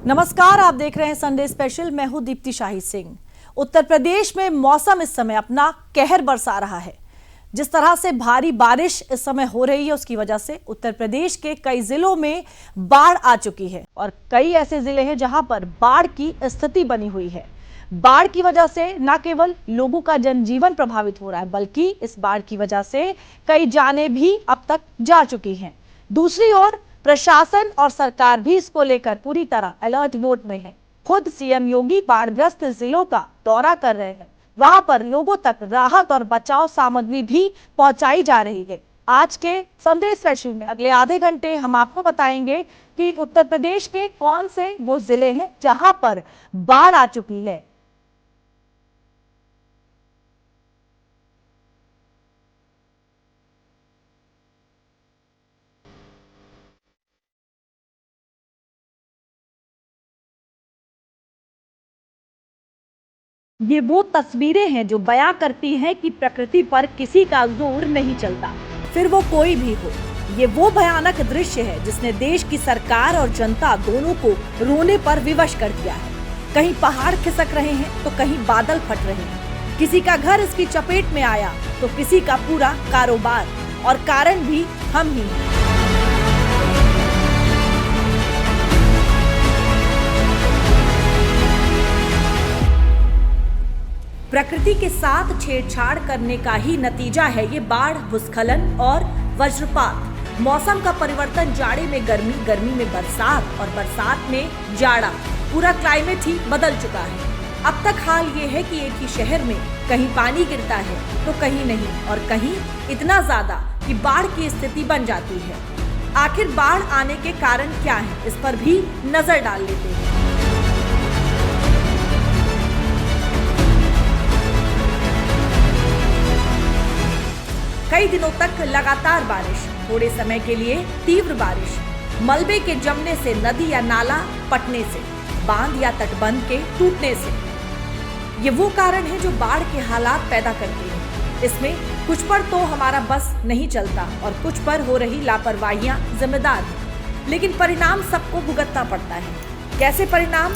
नमस्कार, आप देख रहे हैं संडे स्पेशल। मैं हूं दीप्ति शाही सिंह। उत्तर प्रदेश में मौसम इस समय अपना कहर बरसा रहा है। जिस तरह से भारी बारिश इस समय हो रही है, उसकी वजह से उत्तर प्रदेश के कई जिलों में बाढ़ आ चुकी है और कई ऐसे जिले हैं जहां पर बाढ़ की स्थिति बनी हुई है। बाढ़ की वजह से न केवल लोगों का जनजीवन प्रभावित हो रहा है, बल्कि इस बाढ़ की वजह से कई जानें भी अब तक जा चुकी हैं। दूसरी ओर प्रशासन और सरकार भी इसको लेकर पूरी तरह अलर्ट मोड में है। खुद सीएम योगी बाढ़ग्रस्त जिलों का दौरा कर रहे हैं। वहां पर लोगों तक राहत और बचाव सामग्री भी पहुंचाई जा रही है। आज के संडे स्पेशल में अगले आधे घंटे हम आपको बताएंगे कि उत्तर प्रदेश के कौन से वो जिले हैं जहां पर बाढ़ आ चुकी है। ये वो तस्वीरें हैं जो बयां करती हैं कि प्रकृति पर किसी का जोर नहीं चलता, फिर वो कोई भी हो। ये वो भयानक दृश्य है जिसने देश की सरकार और जनता दोनों को रोने पर विवश कर दिया है। कहीं पहाड़ खिसक रहे हैं तो कहीं बादल फट रहे हैं। किसी का घर इसकी चपेट में आया तो किसी का पूरा कारोबार, और कारण भी हम ही हैं। प्रकृति के साथ छेड़छाड़ करने का ही नतीजा है ये बाढ़, भूस्खलन और वज्रपात। मौसम का परिवर्तन, जाड़े में गर्मी, गर्मी में बरसात और बरसात में जाड़ा, पूरा क्लाइमेट ही बदल चुका है। अब तक हाल ये है कि एक ही शहर में कहीं पानी गिरता है तो कहीं नहीं, और कहीं इतना ज्यादा कि बाढ़ की स्थिति बन जाती है। आखिर बाढ़ आने के कारण क्या है, इस पर भी नजर डाल लेते हैं। कई दिनों तक लगातार बारिश, थोड़े समय के लिए तीव्र बारिश, मलबे के जमने से, नदी या नाला पटने से, बांध या तटबंध के टूटने से, ये वो कारण है जो बाढ़ के हालात पैदा करते हैं। इसमें कुछ पर तो हमारा बस नहीं चलता और कुछ पर हो रही लापरवाहियां जिम्मेदार हैं, लेकिन परिणाम सबको भुगतना पड़ता है। कैसे परिणाम?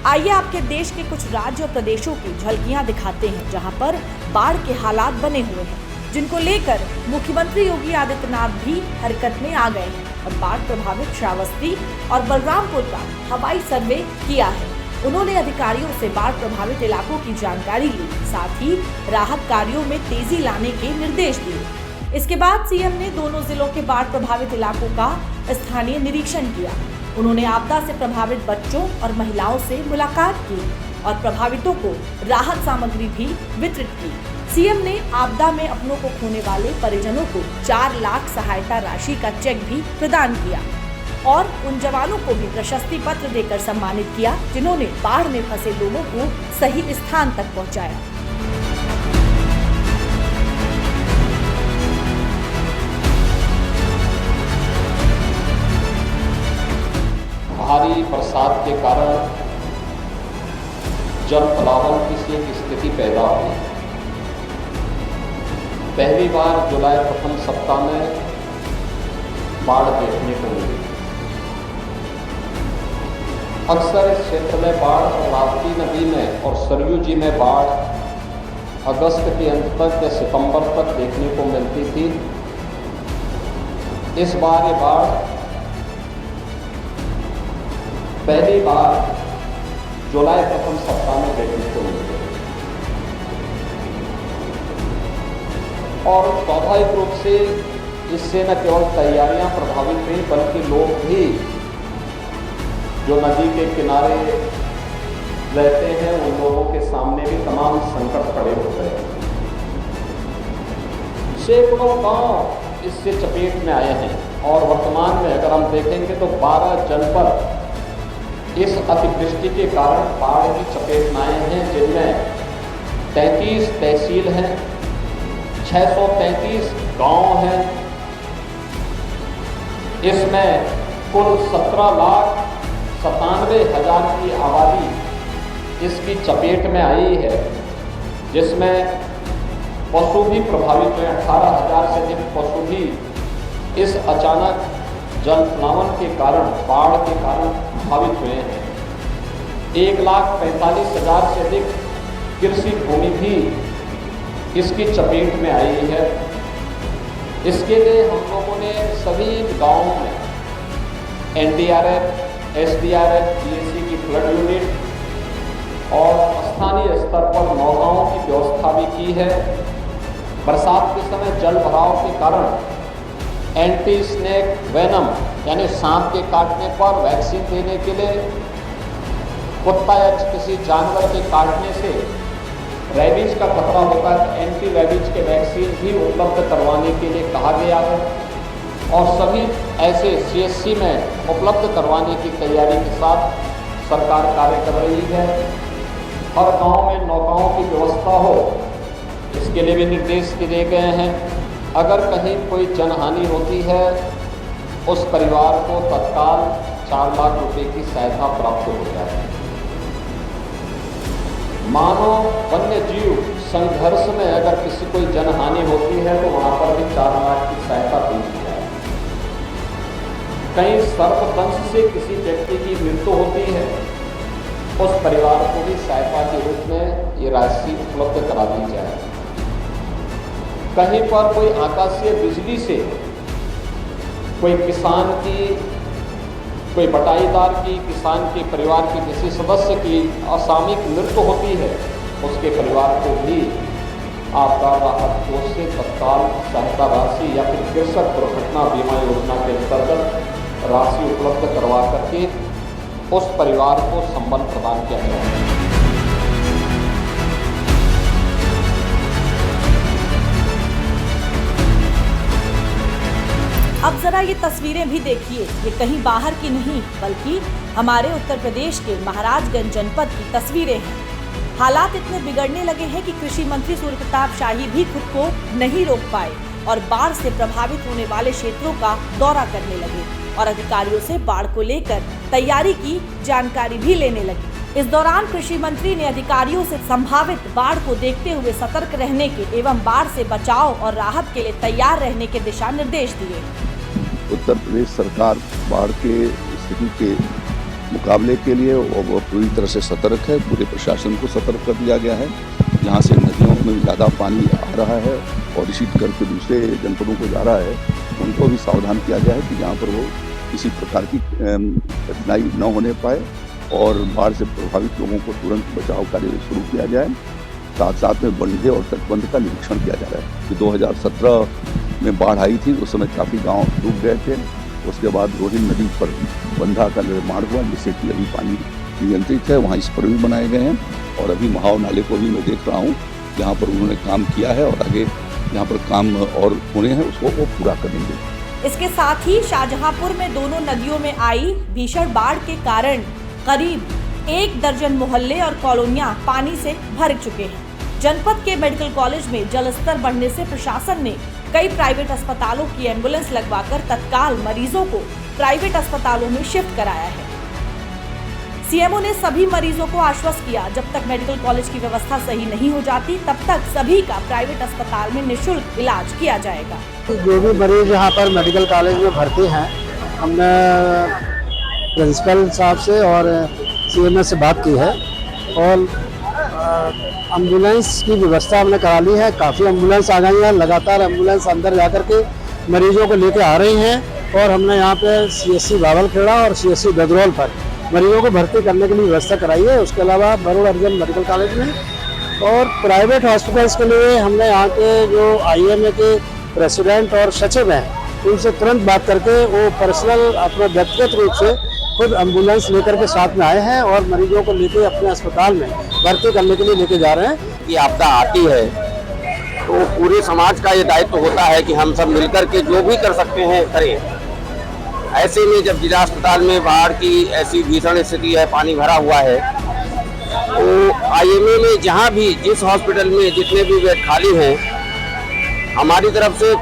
आइए आपके देश के कुछ राज्य और प्रदेशों की झलकियां दिखाते हैं जहां पर बाढ़ के हालात बने हुए हैं, जिनको लेकर मुख्यमंत्री योगी आदित्यनाथ भी हरकत में आ गए हैं और बाढ़ प्रभावित श्रावस्ती और बलरामपुर का हवाई सर्वे किया है। उन्होंने अधिकारियों से बाढ़ प्रभावित इलाकों की जानकारी ली, साथ ही राहत कार्यों में तेजी लाने के निर्देश दिए। इसके बाद सीएम ने दोनों जिलों के बाढ़ प्रभावित इलाकों का स्थानीय निरीक्षण किया। उन्होंने आपदा से प्रभावित बच्चों और महिलाओं से मुलाकात की और प्रभावितों को राहत सामग्री भी वितरित की। सीएम ने आपदा में अपनों को खोने वाले परिजनों को 4 लाख सहायता राशि का चेक भी प्रदान किया और उन जवानों को भी प्रशस्ति पत्र देकर सम्मानित किया जिन्होंने बाढ़ में फंसे लोगों को सही स्थान तक पहुंचाया। भारी बरसात के कारण जल प्लावन की एक स्थिति पैदा हुई। पहली बार जुलाई प्रथम सप्ताह में बाढ़ देखने को मिली। अक्सर इस क्षेत्र में बाढ़ राप्ती नदी में और सरयू जी में बाढ़ अगस्त के अंत तक या सितंबर तक देखने को मिलती थी। इस बार ये बाढ़ पहली बार जुलाई प्रथम सप्ताह में देखने को मिली और स्वाभाविक रूप से इससे न केवल तैयारियां प्रभावित हुई, बल्कि लोग भी जो नदी के किनारे रहते हैं उन लोगों के सामने भी तमाम संकट खड़े हो गए। सैकड़ों गांव इससे चपेट में आए हैं और वर्तमान में अगर हम देखेंगे तो 12 जनपद इस अतिवृष्टि के कारण बाढ़ की चपेट में आए हैं, जिनमें 33 तहसील हैं, 633 गांव हैं। इसमें कुल 17,97,000 की आबादी इसकी चपेट में आई है, जिसमें पशु भी प्रभावित हुए। 18,000 से अधिक पशु भी इस अचानक जल प्लावन के कारण, बाढ़ के कारण प्रभावित हुए हैं। 1,45,000 से अधिक कृषि भूमि भी इसकी चपेट में आई है। इसके लिए हम लोगों ने सभी गांवों में NDRF, SDRF, GSC की फ्लड यूनिट और स्थानीय स्तर पर नौकाओं की व्यवस्था भी की है। बरसात के समय जल भराव के कारण एंटी स्नेक वेनम यानी सांप के काटने पर वैक्सीन देने के लिए, कुत्ता या किसी जानवर के काटने से रेबीज का खतरा होता है तो एंटी रेबीज के वैक्सीन भी उपलब्ध करवाने के लिए कहा गया है और सभी ऐसे CSC में उपलब्ध करवाने की तैयारी के साथ सरकार कार्य कर रही है। हर गांव में नौकाओं की व्यवस्था हो, इसके लिए भी निर्देश दिए गए हैं। अगर कहीं कोई जनहानि होती है उस परिवार को तत्काल 4 लाख रुपए की सहायता प्राप्त हो जाए। मानव वन्य जीव संघर्ष में अगर किसी कोई जनहानि होती है तो वहां पर भी 4 लाख की सहायता दी जाए। कहीं सर्पदंश से किसी व्यक्ति की मृत्यु होती है उस परिवार को भी सहायता के रूप में ये राशि उपलब्ध करा दी जाए। कहीं पर कोई आकाशीय बिजली से कोई किसान की, कोई बटाईदार की, किसान के परिवार के किसी सदस्य की असामयिक मृत्यु होती है उसके परिवार को भी आपदा राहत कोष से तत्काल सहायता राशि या फिर कृषक दुर्घटना बीमा योजना के अंतर्गत राशि उपलब्ध करवा करके उस परिवार को संबल प्रदान किया जाए। अब जरा ये तस्वीरें भी देखिए, ये कहीं बाहर की नहीं बल्कि हमारे उत्तर प्रदेश के महाराजगंज जनपद की तस्वीरें हैं। हालात इतने बिगड़ने लगे हैं कि कृषि मंत्री सूर्य प्रताप शाही भी खुद को नहीं रोक पाए और बाढ़ से प्रभावित होने वाले क्षेत्रों का दौरा करने लगे और अधिकारियों से बाढ़ को लेकर तैयारी की जानकारी भी लेने लगे। इस दौरान कृषि मंत्री ने अधिकारियों से संभावित बाढ़ को देखते हुए सतर्क रहने के एवं बाढ़ से बचाव और राहत के लिए तैयार रहने के दिशा निर्देश दिए। उत्तर प्रदेश सरकार बाढ़ के स्थिति के मुकाबले के लिए वो पूरी तरह से सतर्क है। पूरे प्रशासन को सतर्क कर दिया गया है। यहाँ से नदियों में ज़्यादा पानी आ रहा है और इसी करके दूसरे जनपदों को जा रहा है, उनको भी सावधान किया गया है कि जहाँ पर वो किसी प्रकार की कठिनाई न होने पाए और बाढ़ से प्रभावित लोगों को तुरंत बचाव कार्य शुरू किया जाए। साथ साथ में बंधे और तटबंध का निरीक्षण किया जा रहा है कि 2017 में बाढ़ आई थी, उस समय काफ़ी गांव डूब गए थे। उसके बाद रोहिन नदी पर बंधा का निर्माण हुआ जिससे कि अभी पानी नियंत्रित है। वहाँ इस पर भी बनाए गए हैं और अभी महाव नाले को भी मैं देख रहा हूँ जहाँ पर उन्होंने काम किया है और आगे जहाँ पर काम और होने हैं उसको वो पूरा करेंगे। इसके साथ ही शाहजहांपुर में दोनों नदियों में आई भीषण बाढ़ के कारण करीब 1 दर्जन मोहल्ले और कॉलोनियां पानी से भर चुके हैं। जनपद के मेडिकल कॉलेज में जलस्तर बढ़ने से प्रशासन ने कई प्राइवेट अस्पतालों की एम्बुलेंस लगवाकर तत्काल मरीजों को प्राइवेट अस्पतालों में शिफ्ट कराया है। सीएमओ ने सभी मरीजों को आश्वस्त किया, जब तक मेडिकल कॉलेज की व्यवस्था सही नहीं हो जाती तब तक सभी का प्राइवेट अस्पताल में निःशुल्क इलाज किया जाएगा। जो भी मरीज यहाँ पर मेडिकल कॉलेज में भर्ती हैं, हमने प्रिंसिपल साहब से और सीएमओ से बात की है और एम्बुलेंस की व्यवस्था हमने करा ली है। काफ़ी एम्बुलेंस आ गई है, लगातार एम्बुलेंस अंदर जाकर के मरीजों को लेकर आ रही हैं और हमने यहाँ पे CSC बावलखेड़ा और CSC गजरोल पर मरीजों को भर्ती करने के लिए व्यवस्था कराई है। उसके अलावा बरुण अर्जुन मेडिकल कॉलेज में और प्राइवेट हॉस्पिटल्स के लिए हमने यहाँ के जो IMA के प्रेसिडेंट और सचिव हैं उनसे तुरंत बात करके वो पर्सनल अपने व्यक्तिगत रूप से खुद एम्बुलेंस लेकर के साथ में आए हैं और मरीजों को लेकर अपने अस्पताल में भर्ती करने के लिए लेके जा रहे हैं। कि आपदा आती है तो पूरे समाज का ये दायित्व होता है कि हम सब मिलकर के जो भी कर सकते हैं करें। ऐसे में जब जिला अस्पताल में बाढ़ की ऐसी भीषण स्थिति है, पानी भरा हुआ है, तो IMA में जहाँ भी जिस हॉस्पिटल में जितने भी बेड खाली हैं हमारी तरफ से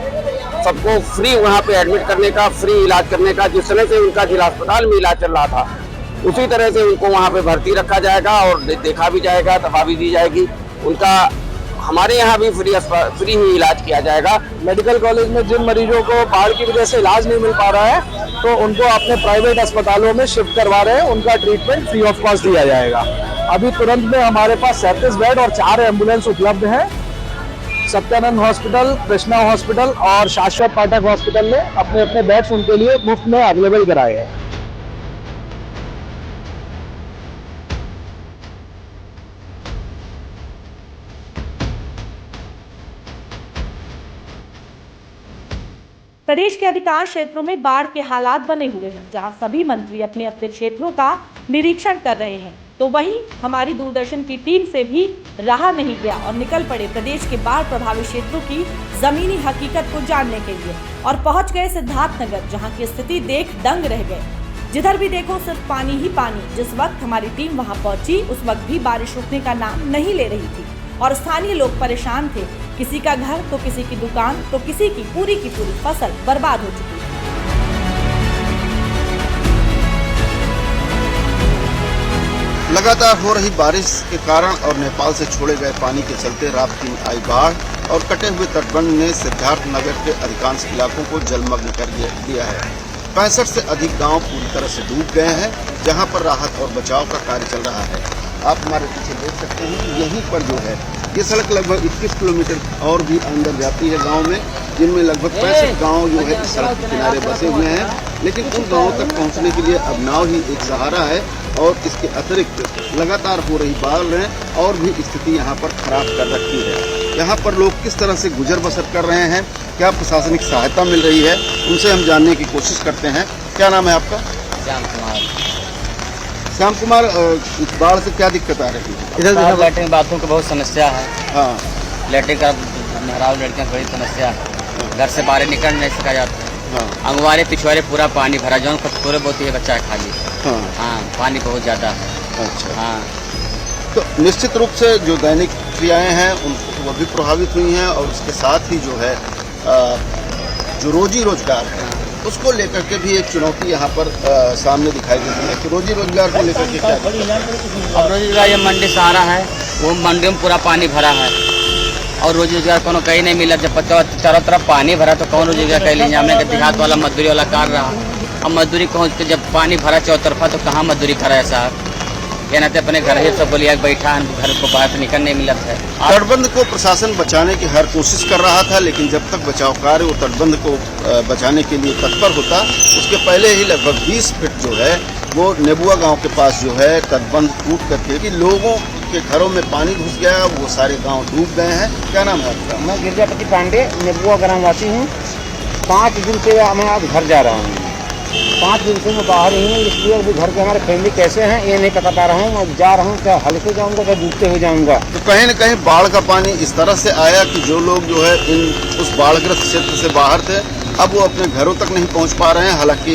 सबको फ्री वहाँ पे एडमिट करने का, फ्री इलाज करने का, जिस तरह से उनका जिला अस्पताल में इलाज चल रहा था उसी तरह से उनको वहाँ पे भर्ती रखा जाएगा और देखा भी जाएगा, दवा भी दी जाएगी। उनका हमारे यहाँ भी फ्री ही इलाज किया जाएगा। मेडिकल कॉलेज में जिन मरीजों को बाढ़ की वजह से इलाज नहीं मिल पा रहा है तो उनको अपने प्राइवेट अस्पतालों में शिफ्ट करवा रहे हैं, उनका ट्रीटमेंट फ्री ऑफ कॉस्ट दिया जाएगा। अभी तुरंत में हमारे पास 37 बेड और 4 एम्बुलेंस उपलब्ध है। सत्यानंद हॉस्पिटल, कृष्णा हॉस्पिटल और शाश्वत पाठक हॉस्पिटल ने अपने अपने बेड्स उनके लिए मुफ्त में अवेलेबल कराए हैं। प्रदेश के अधिकांश क्षेत्रों में बाढ़ के हालात बने हुए हैं, जहां सभी मंत्री अपने अपने क्षेत्रों का निरीक्षण कर रहे हैं, तो वहीं हमारी दूरदर्शन की टीम से भी रहा नहीं गया और निकल पड़े प्रदेश के बाढ़ प्रभावित क्षेत्रों की जमीनी हकीकत को जानने के लिए और पहुंच गए सिद्धार्थनगर, जहां की स्थिति देख दंग रह गए। जिधर भी देखो सिर्फ पानी ही पानी। जिस वक्त हमारी टीम वहां पहुंची उस वक्त भी बारिश रुकने का नाम नहीं ले रही थी और स्थानीय लोग परेशान थे। किसी का घर तो किसी की दुकान तो किसी की पूरी फसल बर्बाद हो चुकी है। लगातार हो रही बारिश के कारण और नेपाल से छोड़े गए पानी के चलते रात दिन आई बाढ़ और कटे हुए तटबंध ने सिद्धार्थनगर के अधिकांश इलाकों को जलमग्न कर दिया है। 65 से अधिक गांव पूरी तरह से डूब गए हैं, जहां पर राहत और बचाव का कार्य चल रहा है। आप हमारे पीछे देख सकते हैं कि यहीं पर जो है ये सड़क लगभग 21 किलोमीटर और भी अंदर जाती है गांव में, जिनमें लगभग 65 गांव जो है इस सड़क के किनारे बसे हुए हैं। लेकिन उन गांवों तक पहुंचने के लिए अब नाव ही एक सहारा है और इसके अतिरिक्त लगातार हो रही बाढ़ ने और भी स्थिति यहाँ पर खराब कर रखी है। यहाँ पर लोग किस तरह से गुजर बसर कर रहे हैं, क्या प्रशासनिक सहायता मिल रही है, उनसे हम जानने की कोशिश करते हैं। क्या नाम है आपका? श्याम कुमार। श्याम कुमार, इस बाढ़ से क्या दिक्कत आ रही है? इधर लैट्रिन बाथरूम की बहुत समस्या है। हाँ, लैट्रिन का मेहराब लड़कियों की बड़ी समस्या है। घर से बाहर निकल नहीं सका जाता है। हाँ, अंगवारे पिछवाड़े पूरा पानी भरा, जौन थोड़े बहुत ही बच्चा है खाली। हाँ, हाँ, पानी बहुत ज़्यादा है। अच्छा। हाँ, तो निश्चित रूप से जो दैनिक क्रियाएं हैं उनको वो भी प्रभावित हुई हैं और उसके साथ ही जो है जो रोजी रोजगार है उसको लेकर के भी एक चुनौती यहाँ पर सामने दिखाई देती है। तो रोजी रोजगार को लेकर के क्या? अब रोजी रोजगार ये मंडी सहारा है, वो मंडी में पूरा पानी भरा है और रोजी रोजगार कोनो कहीं नहीं मिला। जब चारों तरफ पानी भरा तो कौन रोजी रोजगार कहीं ले जाए? हमने देहात वाला मजदूरी वाला कर रहा, अब मजदूरी पहुँच के जब पानी भरा चौतरफा तो कहाँ मजदूरी करा है साहब? ये नाते अपने घर ही सब बोलिए बैठा है, घर को बाहर निकल नहीं मिला है। तटबंध को प्रशासन बचाने की हर कोशिश कर रहा था, लेकिन जब तक बचाव कार्य वो तटबंध को बचाने के लिए तत्पर होता, उसके पहले ही लगभग 20 फीट जो है वो नेबुआ गांव के पास जो है तटबंध टूट करके कि लोगों के घरों में पानी घुस गया, वो सारे गाँव डूब गए हैं। क्या नाम है आपका? मैं गिरजापति पांडे, नेबुआ ग्राम वासी हूँ। 5 दिन से मैं आज घर जा रहा हूँ। 5 दिन से मैं बाहर ही हूँ, इसलिए अभी घर के हमारे फैमिली कैसे हैं ये नहीं पता पा रहा हूँ। मैं जा रहा हूँ, क्या हल्के जाऊँगा क्या डूबते हुए जाऊँगा। तो कहीं न कहीं बाढ़ का पानी इस तरह से आया कि जो लोग जो है उस बाढ़ग्रस्त क्षेत्र से बाहर थे, अब वो अपने घरों तक नहीं पहुँच पा रहे हैं। हालांकि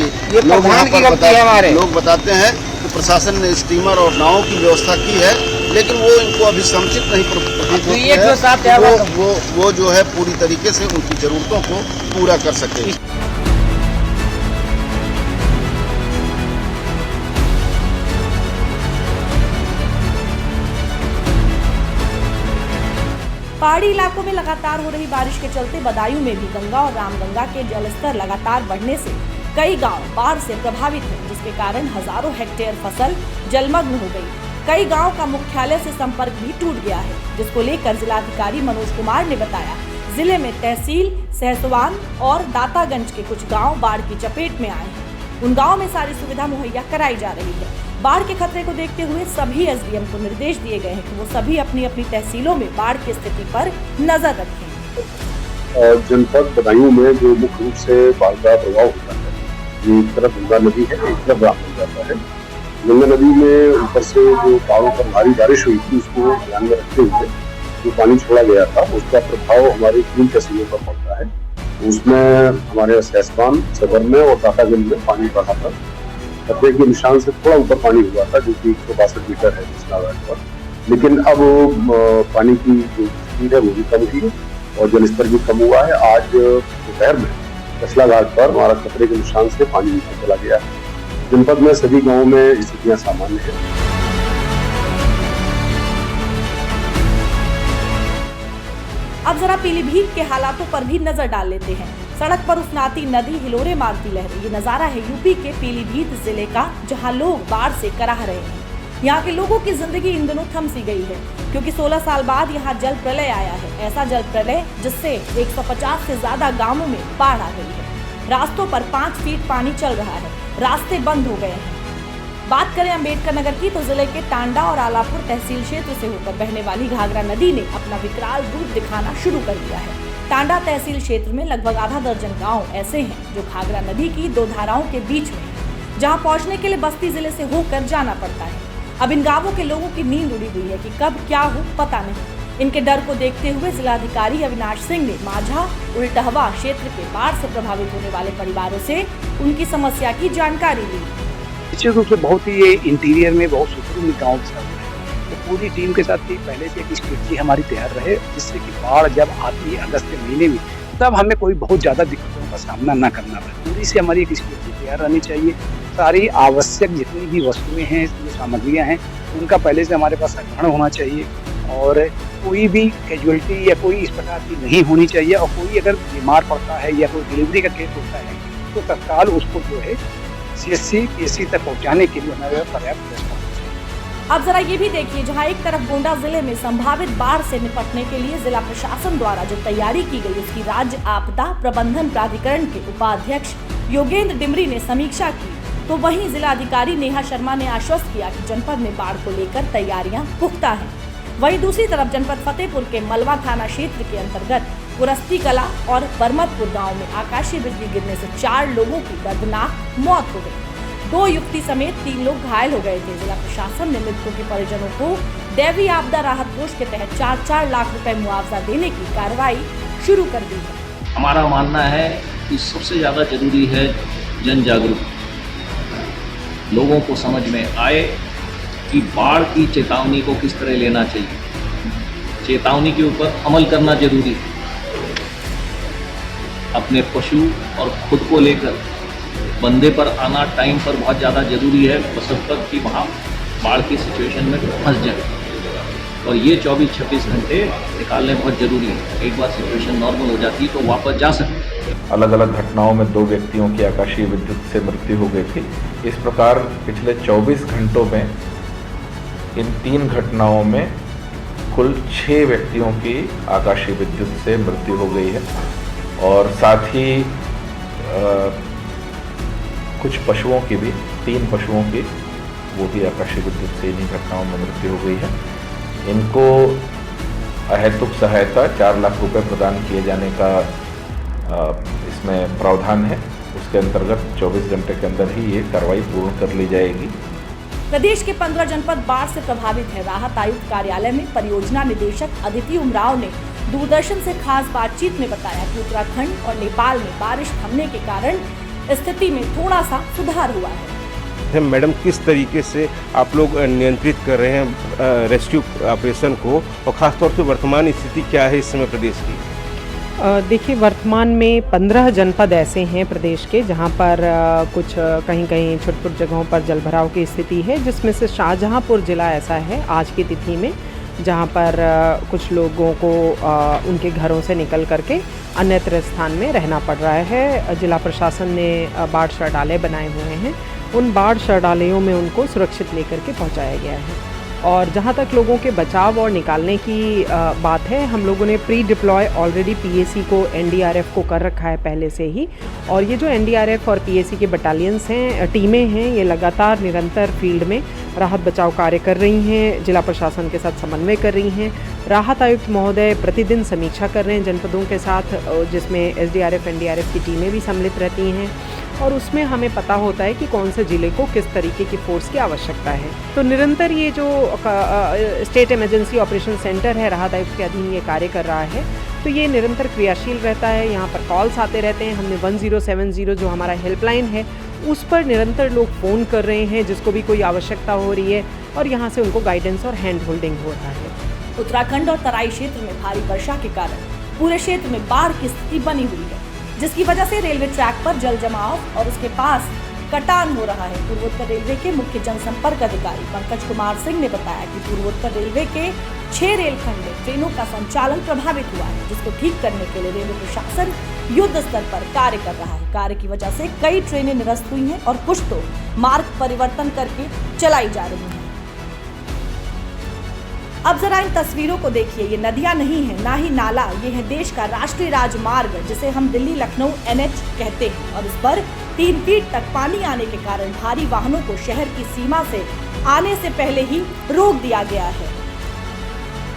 लोग बताते हैं कि प्रशासन ने स्टीमर और नावों की व्यवस्था की है, लेकिन वो इनको अभी समुचित नहीं प्रतीत होती है वो जो है पूरी तरीके से उनकी जरूरतों को पूरा कर सके। पहाड़ी इलाकों में लगातार हो रही बारिश के चलते बदायूं में भी गंगा और रामगंगा के जलस्तर लगातार बढ़ने से कई गांव बाढ़ से प्रभावित हैं, जिसके कारण हजारों हेक्टेयर फसल जलमग्न हो गई। कई गांव का मुख्यालय से संपर्क भी टूट गया है, जिसको लेकर जिलाधिकारी मनोज कुमार ने बताया जिले में तहसील सहसवान और दातागंज के कुछ गाँव बाढ़ की चपेट में आए हैं। उन गाँव में सारी सुविधा मुहैया कराई जा रही है। बाढ़ के खतरे को देखते हुए सभी एसडीएम को निर्देश दिए गए हैं कि वो सभी अपनी अपनी तहसीलों में बाढ़ की स्थिति पर नजर रखें। जनपद बदायूं में जो मुख्य रूप से बाढ़ का प्रभाव होता है, ये एक तरफ गंगा नदी है, एक तरफ रामगंगा जाता है। गंगा नदी में ऊपर से जो पहाड़ों पर भारी बारिश हुई थी उसको ध्यान में रखते हुए जो पानी छोड़ा गया था उसका प्रभाव हमारी 3 तहसीलों पर पड़ता है। उसमें हमारे सहसवान, सदर में और दातागंज में पानी बढ़ा था। खतरे के निशान से थोड़ा ऊपर पानी हुआ था, जो कि 162 मीटर है कृष्णा घाट पर, लेकिन अब पानी की जो स्पीड है वो भी कम हुई है और जलस्तर भी कम हुआ है। आज दोपहर में कृष्णा घाट पर हमारा खतरे के निशान से पानी नीचे चला गया है। जनपद में सभी गाँवों में स्थितियाँ सामान्य है। अब जरा पीलीभीत के हालातों पर भी नजर डाल लेते हैं। सड़क पर उफनाती नदी हिलोरे मारती लहरें, ये नजारा है यूपी के पीलीभीत जिले का, जहां लोग बाढ़ से कराह रहे हैं। यहाँ के लोगों की जिंदगी इन दिनों थम सी गई है, क्योंकि 16 साल बाद यहाँ जल प्रलय आया है। ऐसा जल प्रलय जिससे 150 से ज्यादा गांवों में बाढ़ आ गई है। रास्तों पर 5 फीट पानी चल रहा है, रास्ते बंद हो गए हैं। बात करें अम्बेडकर नगर की तो जिले के टांडा और आलापुर तहसील क्षेत्र से होकर बहने वाली घाघरा नदी ने अपना विकराल रूप दिखाना शुरू कर दिया है। टांडा तहसील क्षेत्र में लगभग आधा दर्जन गांव ऐसे हैं जो घाघरा नदी की 2 धाराओं के बीच में हैं, जहां पहुंचने के लिए बस्ती जिले से होकर जाना पड़ता है। अब इन गांवों के लोगों की नींद उड़ी हुई है कि कब क्या हो पता नहीं। इनके डर को देखते हुए जिलाधिकारी अविनाश सिंह ने माझा उल्टहवा क्षेत्र के बाढ़ से प्रभावित होने वाले परिवारों से उनकी समस्या की जानकारी ली। निश्चित रूप से बहुत ही ये इंटीरियर में बहुत सुकून गाँव से तो पूरी टीम के साथ पहले से एक स्ट्रेटजी हमारी तैयार रहे, जिससे कि बाढ़ जब आती है अगस्त के महीने में तब हमें कोई बहुत ज़्यादा दिक्कतों का सामना न करना पड़े। पूरी से हमारी एक स्ट्रेटजी तैयार रहनी चाहिए। सारी आवश्यक जितनी भी वस्तुएं हैं, जो सामग्रियां हैं, उनका पहले से हमारे पास संग्रहण होना चाहिए और कोई भी कैजुअलिटी या कोई इस प्रकार की नहीं होनी चाहिए। और कोई अगर बीमार पड़ता है या कोई डिलीवरी का केस होता है तो तत्काल उसको जो है CSC PSC तक पहुँचाने के लिए हमारे पर्याप्त व्यवस्था। अब जरा ये भी देखिए, जहां एक तरफ गोंडा जिले में संभावित बाढ़ से निपटने के लिए जिला प्रशासन द्वारा जो तैयारी की गई उसकी राज्य आपदा प्रबंधन प्राधिकरण के उपाध्यक्ष योगेंद्र डिमरी ने समीक्षा की, तो वहीं जिलाधिकारी नेहा शर्मा ने आश्वस्त किया कि जनपद में बाढ़ को लेकर तैयारियां पुख्ता हैं। वहीं दूसरी तरफ जनपद फतेहपुर के मलवा थाना क्षेत्र के अंतर्गत पुरस्ती कला और बरमतपुर गाँव में आकाशीय बिजली गिरने से 4 लोगों की दर्दनाक मौत हो गई। 2 युवती समेत 3 लोग घायल हो गए थे। जिला प्रशासन ने मृतकों के परिजनों को दैवीय आपदा राहत कोष के तहत 4-4 लाख रुपए मुआवजा देने की कार्रवाई शुरू कर दी है। हमारा मानना है कि सबसे ज़्यादा जरूरी है जन जागरूकता। लोगों को समझ में आए कि बाढ़ की चेतावनी को किस तरह लेना चाहिए, चेतावनी के ऊपर अमल करना जरूरी है। अपने पशु और खुद को लेकर बंदे पर आना टाइम पर बहुत ज़्यादा ज़रूरी है, बशर्ते कि वहाँ बाढ़ की सिचुएशन में फंस जाए, और ये 24-26 घंटे निकालने बहुत ज़रूरी है। एक बार सिचुएशन नॉर्मल हो जाती है तो वापस जा सकते। अलग अलग घटनाओं में 2 व्यक्तियों की आकाशीय विद्युत से मृत्यु हो गई थी। इस प्रकार पिछले 24 घंटों में इन 3 घटनाओं में कुल 6 व्यक्तियों की आकाशीय विद्युत से मृत्यु हो गई है, और साथ ही कुछ पशुओं की भी, 3 पशुओं की वो भी आकाशीय विद्युत से इन्हीं घटनाओं में मृत्यु हो गई है। इनको अहेतुक सहायता 4 लाख रुपए प्रदान किए जाने का इसमें प्रावधान है। उसके अंतर्गत 24 घंटे के अंदर ही ये कार्रवाई पूर्ण कर ली जाएगी। प्रदेश के 15 जनपद बाढ़ से प्रभावित है। राहत आयुक्त कार्यालय में परियोजना निदेशक अदिति उमराव ने दूरदर्शन से खास बातचीत में बताया कि उत्तराखंड और नेपाल में बारिश थमने के कारण स्थिति में थोड़ा सा सुधार हुआ है। मैडम, किस तरीके से आप लोग नियंत्रित कर रहे हैं रेस्क्यू ऑपरेशन को, और खासतौर से वर्तमान स्थिति क्या है इस समय प्रदेश की? देखिए, वर्तमान में 15 जनपद ऐसे हैं प्रदेश के जहां पर कुछ कहीं कहीं छोटी जगहों पर जलभराव की स्थिति है, जिसमें से शाहजहांपुर जिला ऐसा है आज की तिथि में, जहां पर कुछ लोगों को उनके घरों से निकल करके अन्यत्र स्थान में रहना पड़ रहा है। जिला प्रशासन ने बाढ़ शौचालय बनाए हुए हैं, उन बाढ़ शौचालयों में उनको सुरक्षित लेकर के पहुँचाया गया है। और जहाँ तक लोगों के बचाव और निकालने की बात है, हम लोगों ने प्री डिप्लॉय ऑलरेडी PAC को NDRF को कर रखा है पहले से ही, और ये जो NDRF और PAC के बटालियंस हैं, टीमें हैं, ये लगातार निरंतर फील्ड में राहत बचाव कार्य कर रही हैं, जिला प्रशासन के साथ समन्वय कर रही हैं। राहत आयुक्त महोदय प्रतिदिन समीक्षा कर रहे हैं जनपदों के साथ, जिसमें SDRF NDRF की टीमें भी सम्मिलित रहती हैं, और उसमें हमें पता होता है कि कौन से ज़िले को किस तरीके की फोर्स की आवश्यकता है। तो निरंतर ये जो स्टेट इमरजेंसी ऑपरेशन सेंटर है, राहत आयुक्त के अधीन ये कार्य कर रहा है, तो ये निरंतर क्रियाशील रहता है। यहाँ पर कॉल्स आते रहते हैं। हमने 1070 जो हमारा हेल्पलाइन है उस पर निरंतर लोग फ़ोन कर रहे हैं जिसको भी कोई आवश्यकता हो रही है, और यहाँ से उनको गाइडेंस और हैंड होल्डिंग हो रहा है। उत्तराखंड और तराई क्षेत्र में भारी वर्षा के कारण पूरे क्षेत्र में बाढ़ की स्थिति बनी हुई है, जिसकी वजह से रेलवे ट्रैक पर जल जमाव और उसके पास कटान हो रहा है। पूर्वोत्तर रेलवे के मुख्य जनसंपर्क अधिकारी पंकज कुमार सिंह ने बताया कि पूर्वोत्तर रेलवे के 6 रेलखंड में ट्रेनों का संचालन प्रभावित हुआ है, जिसको ठीक करने के लिए रेलवे प्रशासन युद्ध स्तर पर कार्य कर रहा है। कार्य की वजह से कई ट्रेनें निरस्त हुई हैं और कुछ तो मार्ग परिवर्तन करके चलाई जा रही हैं। अब जरा इन तस्वीरों को देखिए, ये नदियां नहीं है, ना ही नाला, ये है देश का राष्ट्रीय राजमार्ग जिसे हम दिल्ली लखनऊ NH कहते हैं और इस पर 3 फीट तक पानी आने के कारण भारी वाहनों को शहर की सीमा से आने से पहले ही रोक दिया गया है।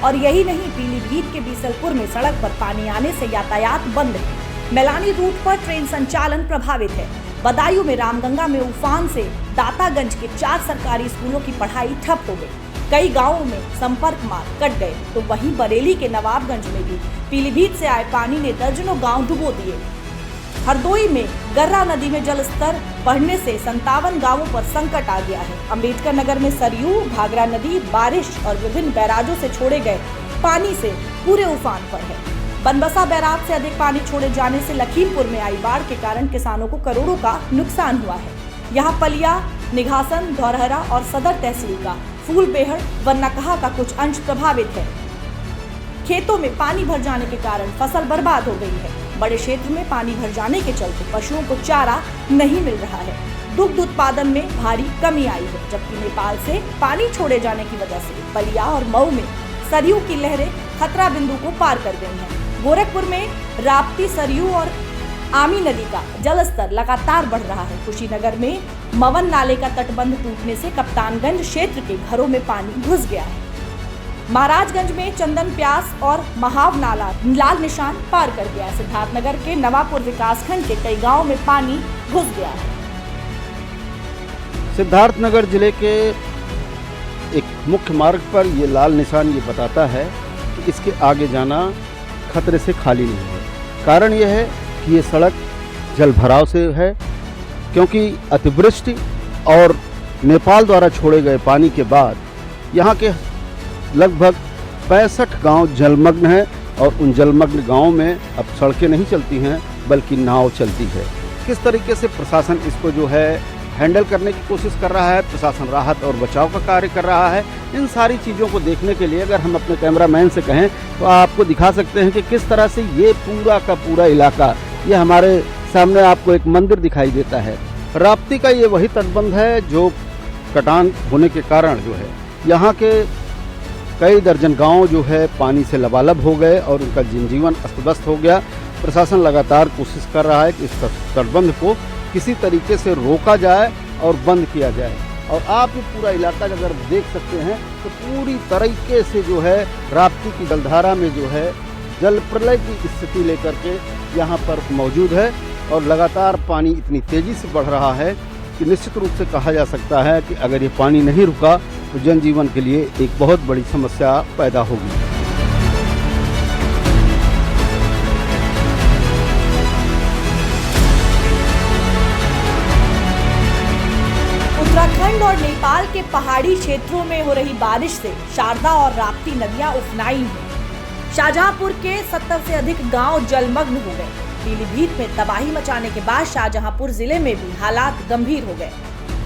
और यही नहीं, पीलीभीत के बीसलपुर में सड़क पर पानी आने से यातायात बंद है। मैलानी रूट पर ट्रेन संचालन प्रभावित है। बदायूं में रामगंगा में उफान से दातागंज के 4 सरकारी स्कूलों की पढ़ाई ठप हो गई। कई गांवों में संपर्क मार्ग कट गए, तो वहीं बरेली के नवाबगंज में भी पीलीभीत से आए पानी ने दर्जनों गांव डुबो दिए। हरदोई में गर्रा नदी में जल स्तर बढ़ने से 57 गांवों पर संकट आ गया है। अंबेडकर नगर में सरयू, घाघरा नदी बारिश और विभिन्न बैराजों से छोड़े गए पानी से पूरे उफान पर है। बनबसा बैराज से अधिक पानी छोड़े जाने से लखीमपुर में आई बाढ़ के कारण किसानों को करोड़ों का नुकसान हुआ है। यहाँ पलिया, निघासन, धौरहरा और सदर तहसील का फूलबेहड़ व नकहा का कुछ अंश प्रभावित है। खेतों में पानी भर जाने के कारण फसल बर्बाद हो गई है। बड़े क्षेत्र में पानी भर जाने के चलते पशुओं को चारा नहीं मिल रहा है। दुग्ध उत्पादन में भारी कमी आई है, जबकि नेपाल से पानी छोड़े जाने की वजह से बलिया और मऊ में सरयू की लहरें खतरा बिंदु को पार कर गई हैं। गोरखपुर में राप्ती, सरयू और आमी नदी का जलस्तर लगातार बढ़ रहा है। कुशीनगर में मवन नाले का तटबंध टूटने से कप्तानगंज क्षेत्र के घरों में पानी घुस गया है। महाराजगंज में चंदन प्यास और महाव नाला लाल निशान पार कर गया है। सिद्धार्थनगर के नवापुर विकासखंड के कई गांवों में पानी घुस गया है। सिद्धार्थनगर जिले के एक मुख्य मार्ग पर ये लाल निशान ये बताता है कि इसके आगे जाना खतरे से खाली नहीं है। कारण यह है कि ये सड़क जल भराव से है, क्योंकि अतिवृष्टि और नेपाल द्वारा छोड़े गए पानी के बाद यहाँ के लगभग 65 गांव जलमग्न हैं और उन जलमग्न गांवों में अब सड़कें नहीं चलती हैं बल्कि नाव चलती है। किस तरीके से प्रशासन इसको जो है हैंडल करने की कोशिश कर रहा है, प्रशासन राहत और बचाव का कार्य कर रहा है, इन सारी चीज़ों को देखने के लिए अगर हम अपने कैमरामैन से कहें तो आपको दिखा सकते हैं कि किस तरह से ये पूरा का पूरा इलाका, ये हमारे सामने आपको एक मंदिर दिखाई देता है। राप्ती का ये वही तटबंध है जो कटान होने के कारण जो है यहाँ के कई दर्जन गांव जो है पानी से लबालब हो गए और उनका जनजीवन अस्त-व्यस्त हो गया। प्रशासन लगातार कोशिश कर रहा है कि इस तटबंध को किसी तरीके से रोका जाए और बंद किया जाए। और आप ये पूरा इलाका अगर देख सकते हैं तो पूरी तरीके से जो है राप्ती की जलधारा में जो है जल प्रलय की स्थिति लेकर के यहाँ पर मौजूद है और लगातार पानी इतनी तेज़ी से बढ़ रहा है कि निश्चित रूप से कहा जा सकता है कि अगर ये पानी नहीं रुका तो जनजीवन के लिए एक बहुत बड़ी समस्या पैदा होगी। उत्तराखंड और नेपाल के पहाड़ी क्षेत्रों में हो रही बारिश से शारदा और राप्ती नदियां उफनाई हैं। शाहजहांपुर के 70 से अधिक गांव जलमग्न हो गए। पीलीभीत में तबाही मचाने के बाद शाहजहांपुर जिले में भी हालात गंभीर हो गए।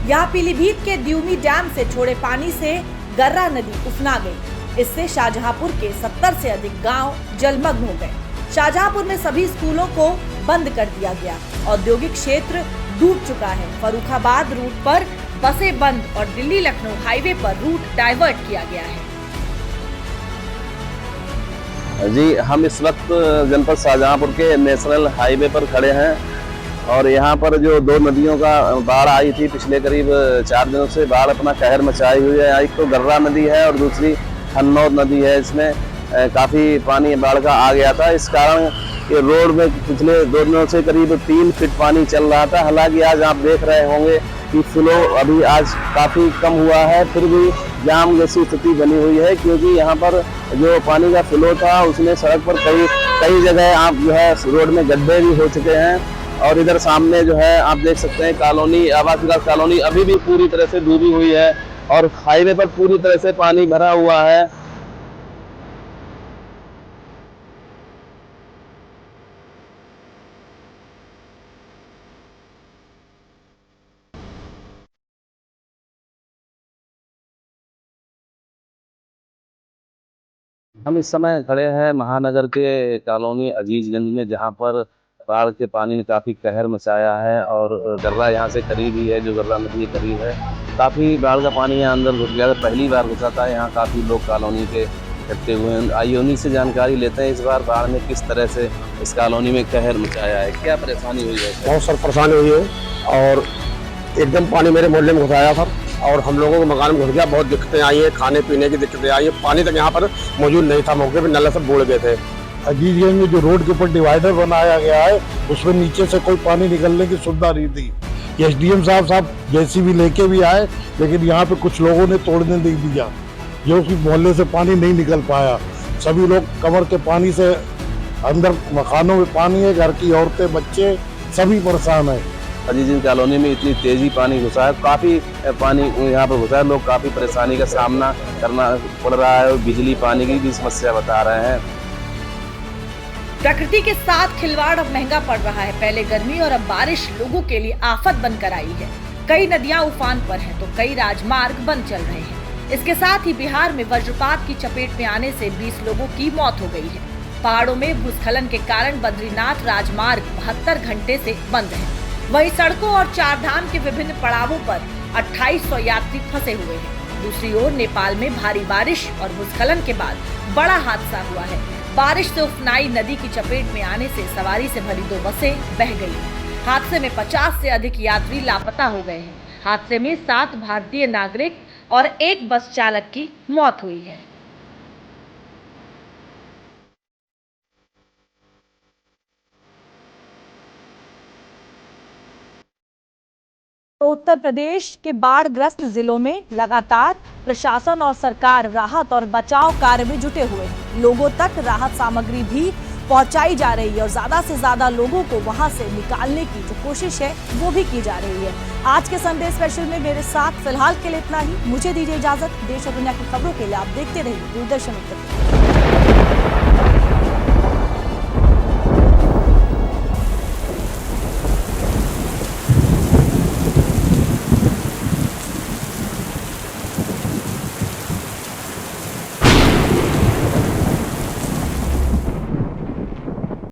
यहाँ पीलीभीत के द्यूमी डैम से छोड़े पानी से गर्रा नदी उफना गई। इससे शाहजहांपुर के 70 से अधिक गांव जलमग्न हो गए। शाहजहांपुर में सभी स्कूलों को बंद कर दिया गया। औद्योगिक क्षेत्र डूब चुका है। फर्रुखाबाद रूट पर बसें बंद और दिल्ली लखनऊ हाईवे पर रूट डाइवर्ट किया गया है। जी, हम इस वक्त जनपद शाहजहांपुर के नेशनल हाईवे पर खड़े हैं और यहाँ पर जो 2 नदियों का बाढ़ आई थी पिछले करीब 4 दिनों से बाढ़ अपना कहर मचाई हुई है। एक तो गर्रा नदी है और दूसरी हन्नौद नदी है। इसमें काफ़ी पानी बाढ़ का आ गया था। इस कारण ये रोड में पिछले 2 दिनों से करीब 3 फीट पानी चल रहा था। हालांकि आज आप देख रहे होंगे कि फ्लो अभी आज काफ़ी कम हुआ है, फिर भी जाम जैसी स्थिति बनी हुई है, क्योंकि यहाँ पर जो पानी का फ्लो था उसमें सड़क पर कई जगह आप जो है रोड में गड्ढे भी हो चुके हैं। और इधर सामने जो है आप देख सकते हैं कॉलोनी, आवास विकास कॉलोनी अभी भी पूरी तरह से डूबी हुई है और हाईवे पर पूरी तरह से पानी भरा हुआ है। हम इस समय खड़े हैं महानगर के कॉलोनी अजीजगंज में, जहां पर बाढ़ के पानी ने काफ़ी कहर मचाया है और गर्रा यहाँ से करीब ही है, जो गर्रा नदी के करीब है। काफ़ी बाढ़ का पानी यहाँ अंदर घुस गया था, पहली बार घुसा था। यहाँ काफ़ी लोग कॉलोनी के इकट्ठे हुए हैं। आइए उन्हीं से जानकारी लेते हैं इस बार बाढ़ ने किस तरह से इस कॉलोनी में कहर मचाया है, क्या परेशानी हुई है। बहुत सर परेशानी हुई है और एकदम पानी मेरे मोहल्ले में घुसाया था और हम लोगों को मकान में घुस गया। बहुत दिक्कतें आई हैं, खाने पीने की दिक्कतें आई हैं। पानी तक यहाँ पर मौजूद नहीं था, मौके पर नल सब बोल गए थे। अजीजगंज में जो रोड के ऊपर डिवाइडर बनाया गया है, उसमें नीचे से कोई पानी निकलने की सुविधा नहीं थी। एसडीएम साहब जेसीबी लेके भी आए, लेकिन यहाँ पे कुछ लोगों ने तोड़ने नहीं दिया, जो कि मोहल्ले से पानी नहीं निकल पाया। सभी लोग कमर के पानी से अंदर मकानों में पानी है, घर की औरतें बच्चे सभी परेशान है। अजीजगंज कॉलोनी में इतनी तेजी पानी घुसा है, काफ़ी पानी यहाँ पर घुसा है, लोग काफ़ी परेशानी का सामना करना पड़ रहा है और बिजली पानी की भी समस्या बता रहे हैं। प्रकृति के साथ खिलवाड़ अब महंगा पड़ रहा है। पहले गर्मी और अब बारिश लोगों के लिए आफत बनकर आई है। कई नदियां उफान पर हैं तो कई राजमार्ग बंद चल रहे हैं। इसके साथ ही बिहार में वज्रपात की चपेट में आने से 20 लोगों की मौत हो गई है। पहाड़ों में भूस्खलन के कारण बद्रीनाथ राजमार्ग 72 घंटे से बंद है। वहीं सड़कों और चारधाम के विभिन्न पड़ावों पर 2800 यात्री फंसे हुए हैं। दूसरी ओर नेपाल में भारी बारिश और भूस्खलन के बाद बड़ा हादसा हुआ है। बारिश से उफनाई नदी की चपेट में आने से सवारी से भरी 2 बसें बह गई। हादसे में 50 से अधिक यात्री लापता हो गए हैं। हादसे में 7 भारतीय नागरिक और 1 बस चालक की मौत हुई है। तो उत्तर प्रदेश के बाढ़ ग्रस्त जिलों में लगातार प्रशासन और सरकार राहत और बचाव कार्य में जुटे हुए हैं। लोगों तक राहत सामग्री भी पहुंचाई जा रही है और ज्यादा से ज्यादा लोगों को वहां से निकालने की जो कोशिश है वो भी की जा रही है। आज के संडे स्पेशल में मेरे साथ फिलहाल के लिए इतना ही। मुझे दीजिए इजाजत। देश और दुनिया की खबरों के लिए आप देखते रहिए दूरदर्शन उत्तर प्रदेश।